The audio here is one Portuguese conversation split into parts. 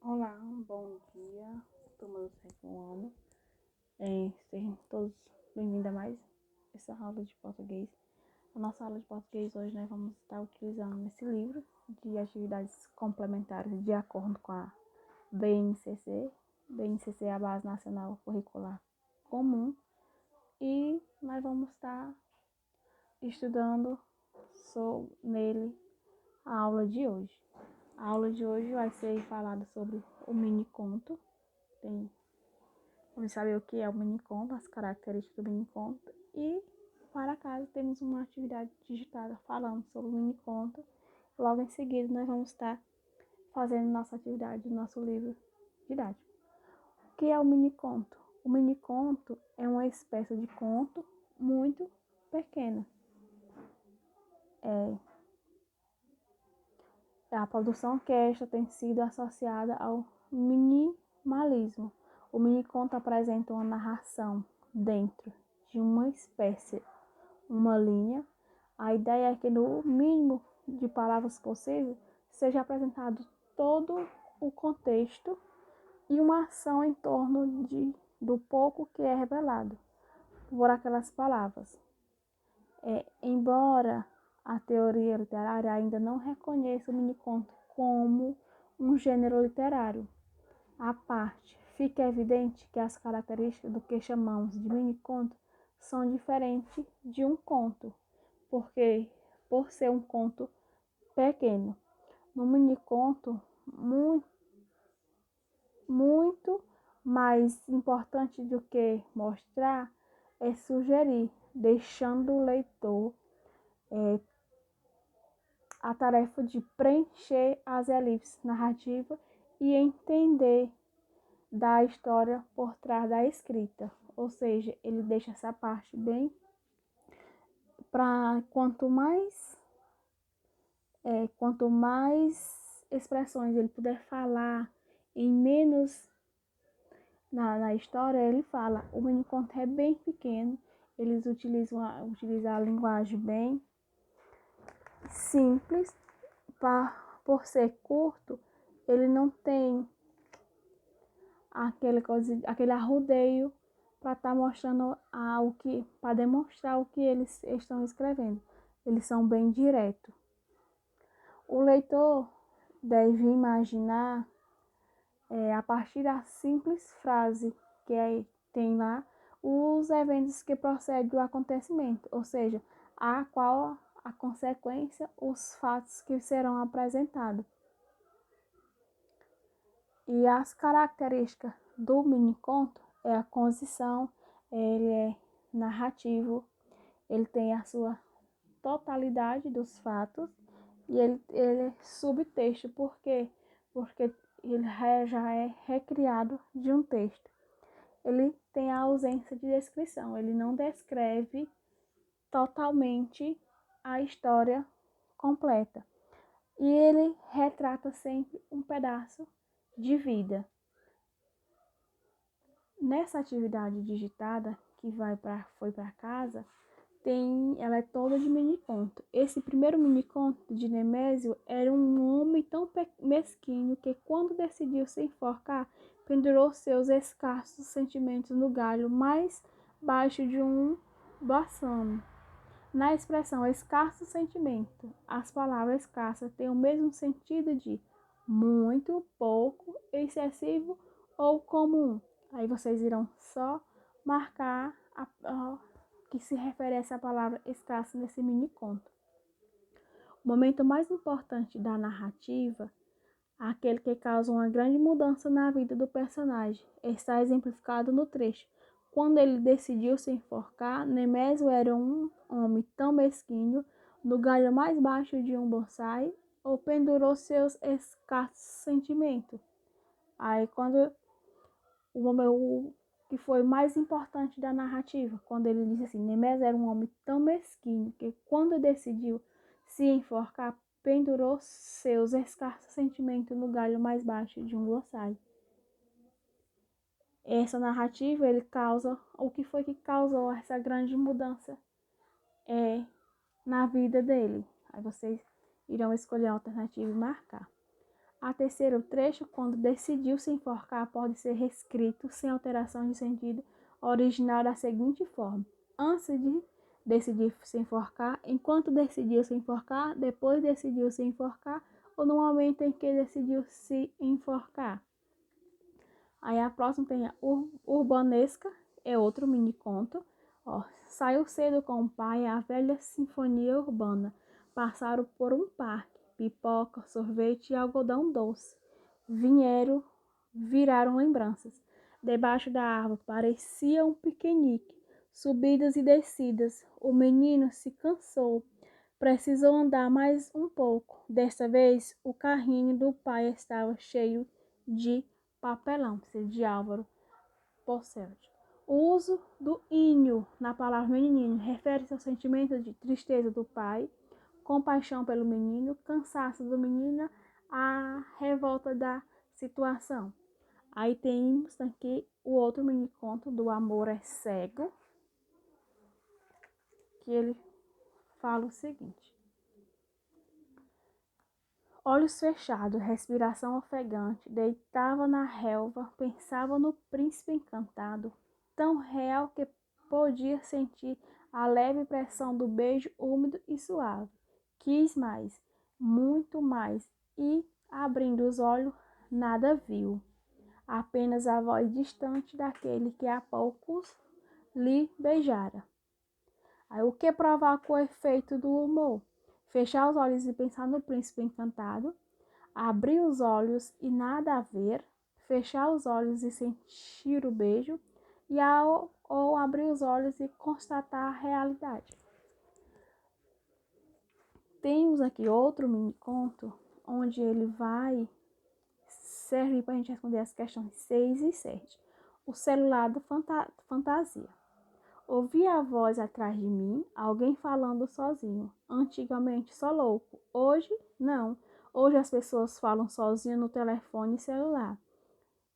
Olá, bom dia, turma do sétimo ano. Sejam todos bem-vindos a mais essa aula de português. A nossa aula de português hoje nós vamos estar utilizando esse livro de atividades complementares de acordo com a BNCC. BNCC é a Base Nacional Curricular Comum. E nós vamos estar estudando nele a aula de hoje. A aula de hoje vai ser falada sobre o mini conto. Vamos saber o que é o mini conto, as características do mini conto. E para casa temos uma atividade digitada falando sobre o mini conto. Logo em seguida nós vamos estar fazendo nossa atividade, nosso livro didático. O que é o mini conto? O mini conto é uma espécie de conto muito pequeno. A produção orquestra tem sido associada ao minimalismo. O mini-conto apresenta uma narração dentro de uma espécie, uma linha. A ideia é que no mínimo de palavras possível seja apresentado todo o contexto e uma ação em torno do pouco que é revelado por aquelas palavras. Embora a teoria literária ainda não reconheça o miniconto como um gênero literário, à parte, fica evidente que as características do que chamamos de miniconto são diferentes de um conto, porque por ser um conto pequeno. No miniconto, muito mais importante do que mostrar é sugerir, deixando o leitor a tarefa de preencher as elipses narrativas e entender da história por trás da escrita. Ou seja, ele deixa essa parte bem para quanto mais expressões ele puder falar em menos na história, ele fala. O mini conto é bem pequeno, eles utilizam a linguagem bem simples. Por ser curto, ele não tem aquele arrudeio para estar mostrando para demonstrar o que eles estão escrevendo. Eles são bem diretos. O leitor deve imaginar, a partir da simples frase tem lá, os eventos que procedem do acontecimento, ou seja, qual a consequência, os fatos que serão apresentados. E as características do mini-conto é a concição, ele é narrativo, ele tem a sua totalidade dos fatos e ele é subtexto. Por quê? Porque ele já é recriado de um texto. Ele tem a ausência de descrição, ele não descreve totalmente a história completa. E ele retrata sempre um pedaço de vida. Nessa atividade digitada que foi para casa, ela é toda de mini-conto. Esse primeiro mini-conto de Nemésio era um homem tão mesquinho que, quando decidiu se enforcar, pendurou seus escassos sentimentos no galho mais baixo de um balsamo. Na expressão escasso sentimento, as palavras escassa têm o mesmo sentido de muito, pouco, excessivo ou comum. Aí vocês irão só marcar que se refere a essa palavra escassa nesse mini conto. O momento mais importante da narrativa, aquele que causa uma grande mudança na vida do personagem, está exemplificado no trecho. Quando ele decidiu se enforcar, Nemésio era um homem tão mesquinho, no galho mais baixo de um bonsai, ou pendurou seus escassos sentimentos. Aí quando o que foi mais importante da narrativa, quando ele disse assim, Nemésio era um homem tão mesquinho que, quando decidiu se enforcar, pendurou seus escassos sentimentos no galho mais baixo de um bonsai. Essa narrativa, ele causa, o que foi que causou essa grande mudança na vida dele. Aí vocês irão escolher a alternativa e marcar. A terceiro trecho, quando decidiu se enforcar, pode ser reescrito sem alteração de sentido original da seguinte forma: antes de decidir se enforcar, enquanto decidiu se enforcar, depois decidiu se enforcar ou no momento em que decidiu se enforcar. Aí a próxima tem a Urbanesca, é outro mini conto. Ó, saiu cedo com o pai a velha sinfonia urbana. Passaram por um parque, pipoca, sorvete e algodão doce. Viraram lembranças. Debaixo da árvore parecia um piquenique, subidas e descidas. O menino se cansou. Precisou andar mais um pouco. Desta vez, o carrinho do pai estava cheio de papelão, de Álvaro Posselt. O uso do inho na palavra menino refere-se ao sentimento de tristeza do pai, compaixão pelo menino, cansaço do menino, a revolta da situação. Aí temos aqui o outro mini conto do Amor é Cego, que ele fala o seguinte: olhos fechados, respiração ofegante, deitava na relva, pensava no príncipe encantado, tão real que podia sentir a leve pressão do beijo úmido e suave. Quis mais, muito mais, e, abrindo os olhos, nada viu. Apenas a voz distante daquele que há poucos lhe beijara. Aí, o que provoca o efeito do humor? Fechar os olhos e pensar no príncipe encantado, abrir os olhos e nada a ver, fechar os olhos e sentir o beijo, ou abrir os olhos e constatar a realidade. Temos aqui outro mini conto, onde ele vai servir para a gente responder as questões 6 e 7. O celular do fantasia. Ouvi a voz atrás de mim, alguém falando sozinho. Antigamente só louco, hoje não. Hoje as pessoas falam sozinho no telefone celular.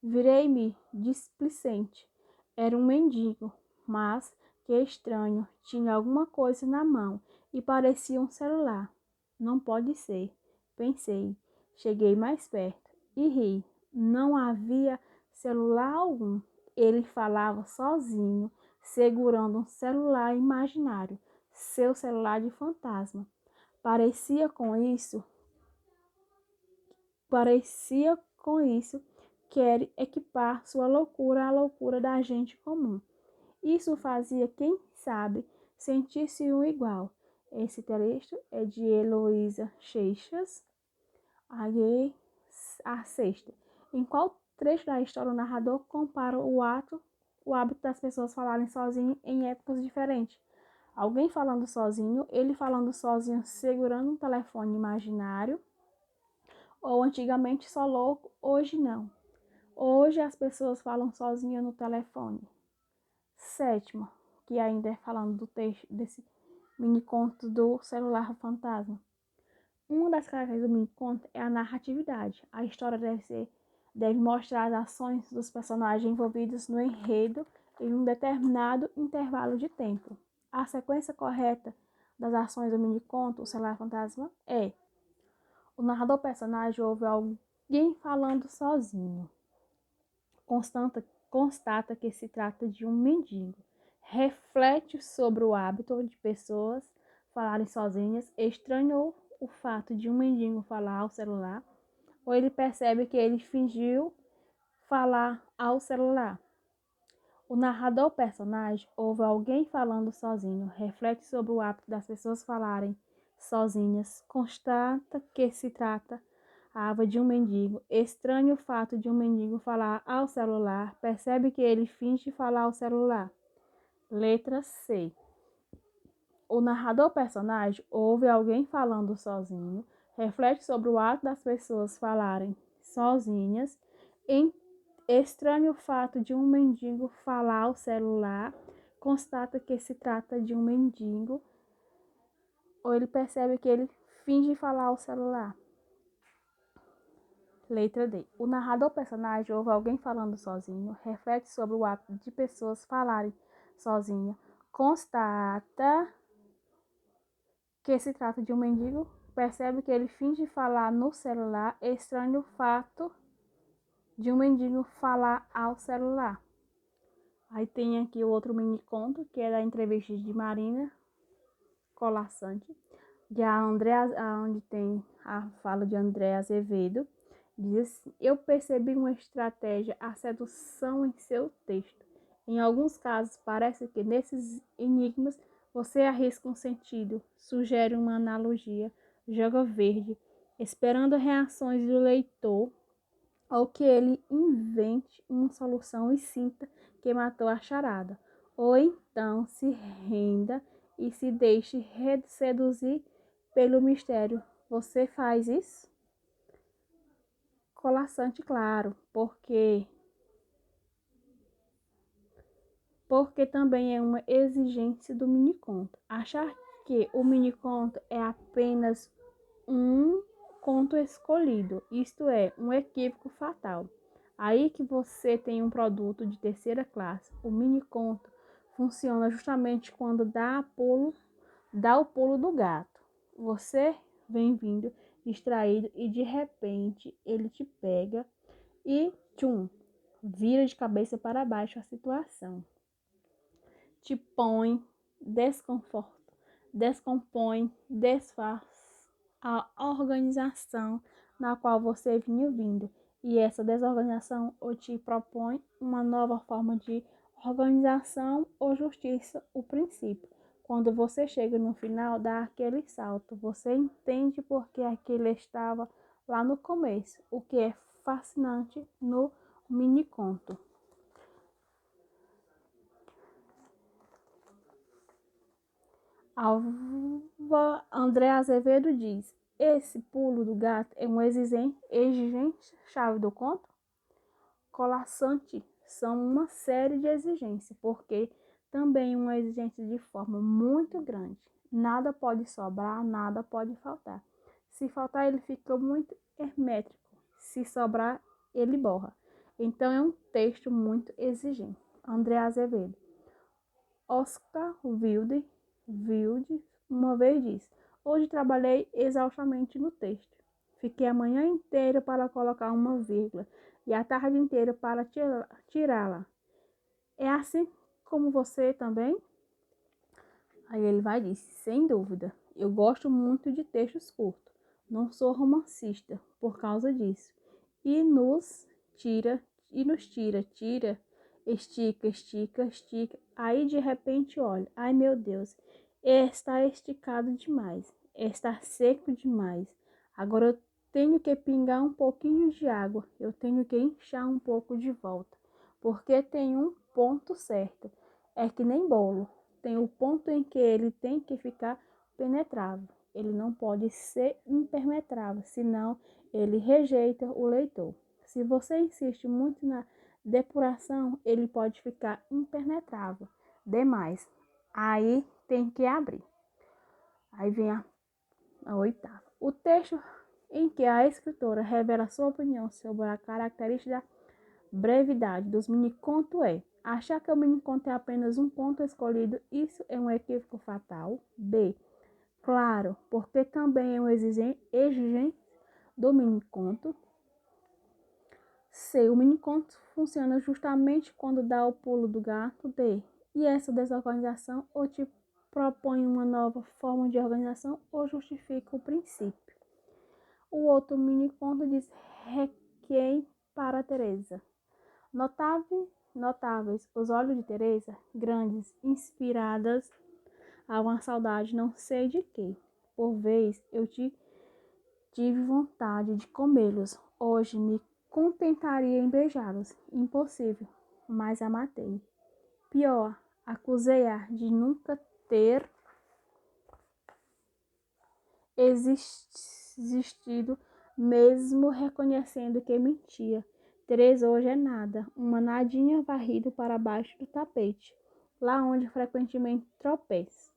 Virei-me displicente. Era um mendigo, mas que estranho, tinha alguma coisa na mão e parecia um celular. Não pode ser, pensei. Cheguei mais perto e ri. Não havia celular algum. Ele falava sozinho, segurando um celular imaginário, seu celular de fantasma. Parecia com isso quer equipar sua loucura à loucura da gente comum. Isso fazia, quem sabe, sentir-se um igual. Esse trecho é de Heloísa Seixas, a sexta. Em qual trecho da história o narrador compara o hábito das pessoas falarem sozinho em épocas diferentes? Alguém falando sozinho, ele falando sozinho segurando um telefone imaginário, ou antigamente só louco, hoje não. Hoje as pessoas falam sozinhas no telefone. Sétima, que ainda é falando do texto desse mini conto do celular fantasma. Uma das características do mini conto é a narratividade. A história deve mostrar as ações dos personagens envolvidos no enredo em um determinado intervalo de tempo. A sequência correta das ações do mini conto, o celular fantasma, é: o narrador personagem ouve alguém falando sozinho. Constata que se trata de um mendigo. Reflete sobre o hábito de pessoas falarem sozinhas. Estranhou o fato de um mendigo falar ao celular. Ou ele percebe que ele fingiu falar ao celular. O narrador personagem ouve alguém falando sozinho. Reflete sobre o hábito das pessoas falarem sozinhas. Constata que se trata de um mendigo. Estranha o fato de um mendigo falar ao celular. Percebe que ele finge falar ao celular. Letra C. O narrador personagem ouve alguém falando sozinho. Reflete sobre o ato das pessoas falarem sozinhas. Estranha o fato de um mendigo falar ao celular. Constata que se trata de um mendigo. Ou ele percebe que ele finge falar ao celular. Letra D. O narrador personagem ouve alguém falando sozinho, reflete sobre o ato de pessoas falarem sozinha, constata que se trata de um mendigo. percebe que ele finge falar no celular, estranha o fato de um mendigo falar ao celular. Aí tem aqui o outro mini conto, que é da entrevista de Marina Colasanti, de a Andréa, onde tem a fala de André Azevedo. Diz assim: eu percebi uma estratégia, a sedução em seu texto. Em alguns casos, parece que nesses enigmas você arrisca um sentido, sugere uma analogia, joga verde, esperando reações do leitor ou que ele invente uma solução e sinta que matou a charada. Ou então se renda e se deixe seduzir pelo mistério. Você faz isso? Colassante, claro, porque também é uma exigência do miniconto. Achar que o miniconto é apenas um conto escolhido, isto é, um equívoco fatal. Aí que você tem um produto de terceira classe. O miniconto funciona justamente quando dá o pulo do gato. Você vem vindo distraído e de repente ele te pega e tchum, vira de cabeça para baixo a situação. Te põe desconforto, descompõe, desfaz a organização na qual você vinha vindo. E essa desorganização ou te propõe uma nova forma de organização ou justiça, o princípio. Quando você chega no final, dá aquele salto. Você entende porque aquilo estava lá no começo, o que é fascinante no mini conto. Alva André Azevedo diz: esse pulo do gato é uma exigência chave do conto? Colassante são uma série de exigências, porque também uma exigência de forma muito grande. Nada pode sobrar, nada pode faltar. Se faltar, ele fica muito hermético. Se sobrar, ele borra. Então é um texto muito exigente. André Azevedo. Oscar Wilde uma vez disse: hoje trabalhei exaustamente no texto. Fiquei a manhã inteira para colocar uma vírgula e a tarde inteira para tirá-la. É assim como você também? Aí ele vai dizer: sem dúvida, eu gosto muito de textos curtos. Não sou romancista por causa disso. E nos tira, estica, estica, estica. Aí de repente olha, ai meu Deus, está esticado demais, está seco demais. Agora eu tenho que pingar um pouquinho de água, eu tenho que inchar um pouco de volta, porque tem um ponto certo. É que nem bolo, tem o ponto em que ele tem que ficar penetrável. Ele não pode ser impenetrável, senão ele rejeita o leitor. Se você insiste muito na depuração, ele pode ficar impenetrável demais. Aí tem que abrir. Aí vem a oitava. O texto em que a escritora revela sua opinião sobre a característica da brevidade dos minicontos é: achar que o miniconto é apenas um conto escolhido, isso é um equívoco fatal. B. Claro, porque também é um exigente do miniconto. C. O miniconto funciona justamente quando dá o pulo do gato. D. E essa desorganização ou te propõe uma nova forma de organização ou justifica o princípio. O outro miniconto diz: Requiem para Teresa. Notáveis os olhos de Teresa, grandes, inspiradas a uma saudade não sei de quê. Por vez eu tive vontade de comê-los. Hoje me contentaria em beijá-los. Impossível, mas a matei. Pior, acusei-a de nunca ter existido, mesmo reconhecendo que mentia. Teresa hoje é nada, uma nadinha varrido para baixo do tapete, lá onde frequentemente tropeça.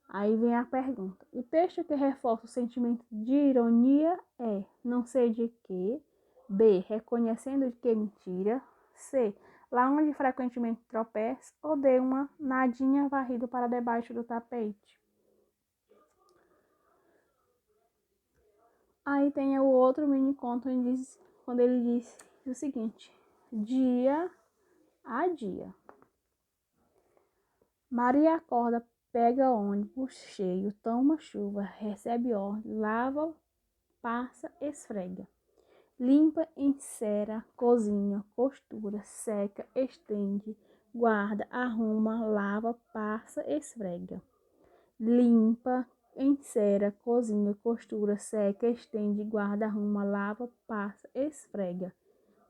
Aí vem a pergunta. O texto que reforça o sentimento de ironia é: não sei de quê. B. Reconhecendo de que mentira. C. Lá onde frequentemente tropeça. Ou D. Uma nadinha varrido para debaixo do tapete. Aí tem o outro mini conto quando ele diz o seguinte: dia a dia. Maria acorda, pega ônibus cheio, toma chuva, recebe ordem, lava, passa, esfrega. Limpa, encera, cozinha, costura, seca, estende, guarda, arruma, lava, passa, esfrega. Limpa, encera, cozinha, costura, seca, estende, guarda, arruma, lava, passa, esfrega.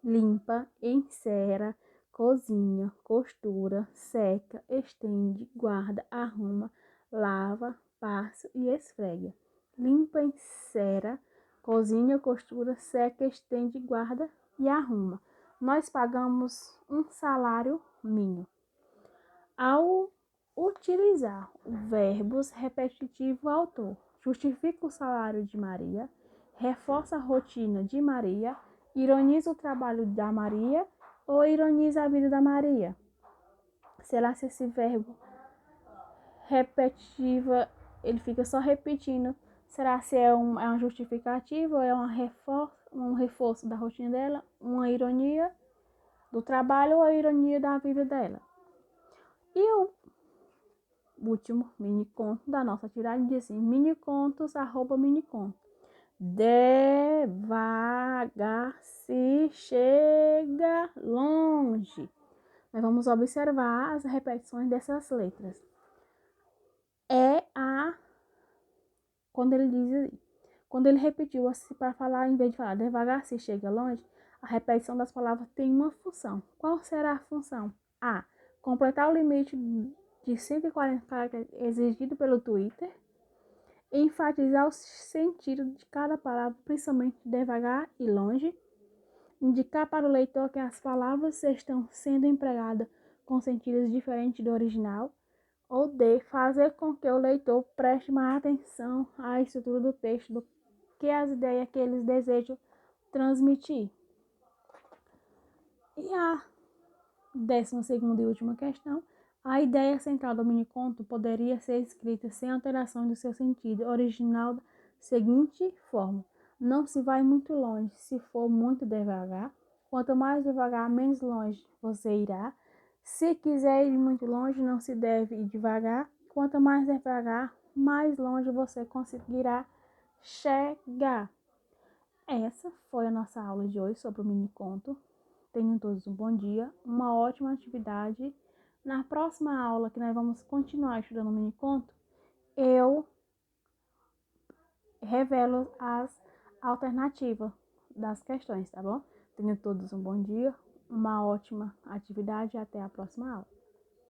Limpa, encera, cozinha, costura, seca, estende, guarda, arruma, lava, passa e esfrega. Limpa, encera, cozinha, costura, seca, estende, guarda e arruma. Nós pagamos um salário mínimo. Ao utilizar verbos repetitivos, autor justifica o salário de Maria, reforça a rotina de Maria, ironiza o trabalho da Maria ou ironiza a vida da Maria. Será se esse verbo repetitiva, ele fica só repetindo? Será se é uma justificativa ou é um reforço da rotina dela, uma ironia do trabalho ou a ironia da vida dela? E o último mini conto da nossa atividade diz assim: minicontos, @miniconto. Devagar se chega longe. Nós vamos observar as repetições dessas letras. Quando ele repetiu assim para falar, em vez de falar devagar se chega longe, a repetição das palavras tem uma função. Qual será a função? A. Completar o limite de 140 caracteres exigido pelo Twitter. Enfatizar o sentido de cada palavra, principalmente devagar e longe. Indicar para o leitor que as palavras estão sendo empregadas com sentidos diferentes do original. Ou D. Fazer com que o leitor preste mais atenção à estrutura do texto do que às ideias que eles desejam transmitir. E a 12ª e última questão: a ideia central do miniconto poderia ser escrita sem alteração do seu sentido original da seguinte forma: não se vai muito longe se for muito devagar. Quanto mais devagar, menos longe você irá. Se quiser ir muito longe, não se deve ir devagar. Quanto mais devagar, mais longe você conseguirá chegar. Essa foi a nossa aula de hoje sobre o miniconto. Tenham todos um bom dia, uma ótima atividade. Na próxima aula, que nós vamos continuar estudando o miniconto, eu revelo as alternativas das questões, tá bom? Tenham todos um bom dia, uma ótima atividade e até a próxima aula.